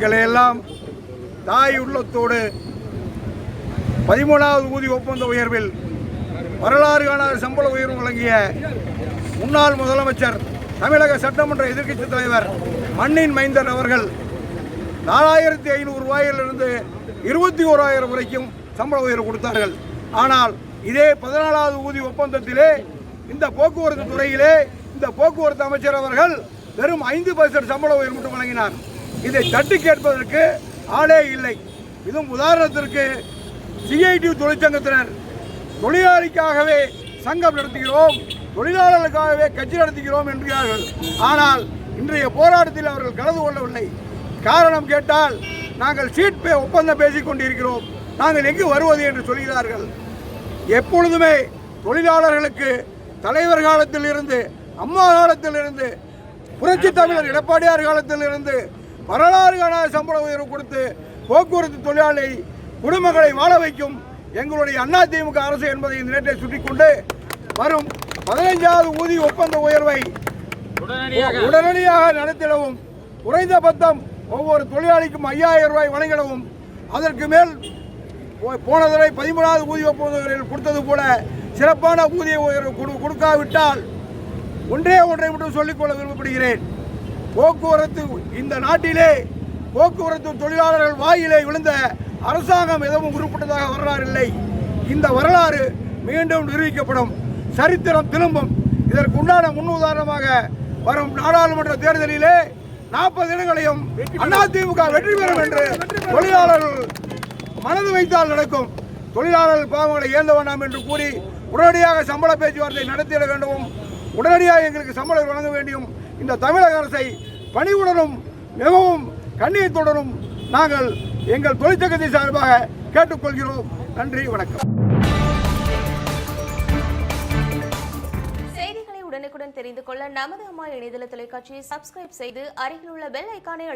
எங்களையெல்லாம் தாய் உள்ளத்தோடு 13வது ஊதிய ஒப்பந்த உயர்வில் வரலாறு காணாத சம்பள உயர்வு வழங்கிய முன்னாள் முதலமைச்சர், தமிழக சட்டமன்ற எதிர்க்கட்சி தலைவர் மண்ணின் மைந்தர் அவர்கள் 4500 ரூபாயிலிருந்து 21,000 வரைக்கும் சம்பள உயர்வு கொடுத்தார்கள். ஆனால் இதே 14வது ஊதிய ஒப்பந்தத்திலே இந்த போக்குவரத்து துறையிலே இந்த போக்குவரத்து அமைச்சர் அவர்கள் வெறும் 5% சம்பள உயர்வு மட்டும் வழங்கினார். இதை தட்டி கேட்பதற்கு ஆளே இல்லை. இதுவும் உதாரணத்திற்கு சிஐடி தொழிற்சங்கத்தினர் தொழிலாளிக்காகவே சங்கம் நடத்துகிறோம், தொழிலாளர்களுக்காகவே கட்சி நடத்துகிறோம் என்கிறார்கள். ஆனால் இன்றைய போராட்டத்தில் அவர்கள் கலந்து கொள்ளவில்லை. காரணம் கேட்டால் நாங்கள் சீட் ஒப்பந்தம் பேசிக் கொண்டிருக்கிறோம், நாங்கள் எங்கு வருவது என்று சொல்கிறார்கள். எப்பொழுதுமே தொழிலாளர்களுக்கு தலைவர் காலத்தில் இருந்து, அம்மா காலத்தில் இருந்து, புரட்சி தமிழர் எடப்பாடியார் காலத்தில் இருந்து வரலாறு காணாத சம்பள உயர்வு கொடுத்து போக்குவரத்து தொழிலாளி குடும்பங்களை வாழ வைக்கும் எங்களுடைய அதிமுக அரசு என்பதை இந்த நேரத்தை சுட்டிக்கொண்டு வரும் 15வது ஊதிய ஒப்பந்த உயர்வை உடனடியாக நடத்திடவும், குறைந்தபட்சம் ஒவ்வொரு தொழிலாளிக்கும் 5000 ரூபாய் வழங்கிடவும், அதற்கு மேல் போன தடவை 13வது ஊதிய ஒப்பந்த உயர்வில் கொடுத்தது போல சிறப்பான ஊதிய உயர்வு கொடுக்காவிட்டால் ஒன்றை மட்டும் சொல்லிக்கொள்ள விரும்பப்படுகிறேன். போக்குவரத்து இந்த நாட்டிலே போக்குவரத்து தொழிலாளர்கள் வாயிலே விழுந்த அரசாங்கம் எதுவும் உருப்பட்டதாக வரலாறு இல்லை. இந்த வரலாறு மீண்டும் நிரூபிக்கப்படும், சரித்திரம் திரும்பும். இதற்கு உண்டான முன்னுதாரணமாக வரும் நாடாளுமன்ற தேர்தலிலே 40 இடங்களையும் அதிமுக வெற்றி பெறும் என்று தொழிலாளர்கள் மனது வைத்தால் நடக்கும். தொழிலாளர்கள் பாவங்களை ஏந்த வேண்டாம் என்று கூறி உடனடியாக சம்பள பேச்சுவார்த்தை நடத்திட வேண்டும், உடனடியாக எங்களுக்கு சம்பளம் வழங்க வேண்டும். இந்த தமிழக அரசை பணிவுடனும் மிகவும் கண்ணியத்துடனும் நாங்கள் எங்கள் தொழிற்சங்கத்தை சார்பாக கேட்டுக்கொள்கிறோம். நன்றி, வணக்கம். செய்திகளை உடனுக்குடன் தெரிந்து கொள்ள நமது அம்மா இணையதள தொலைக்காட்சியை சப்ஸ்கிரைப் செய்து அருகில் உள்ள பெல் ஐகானை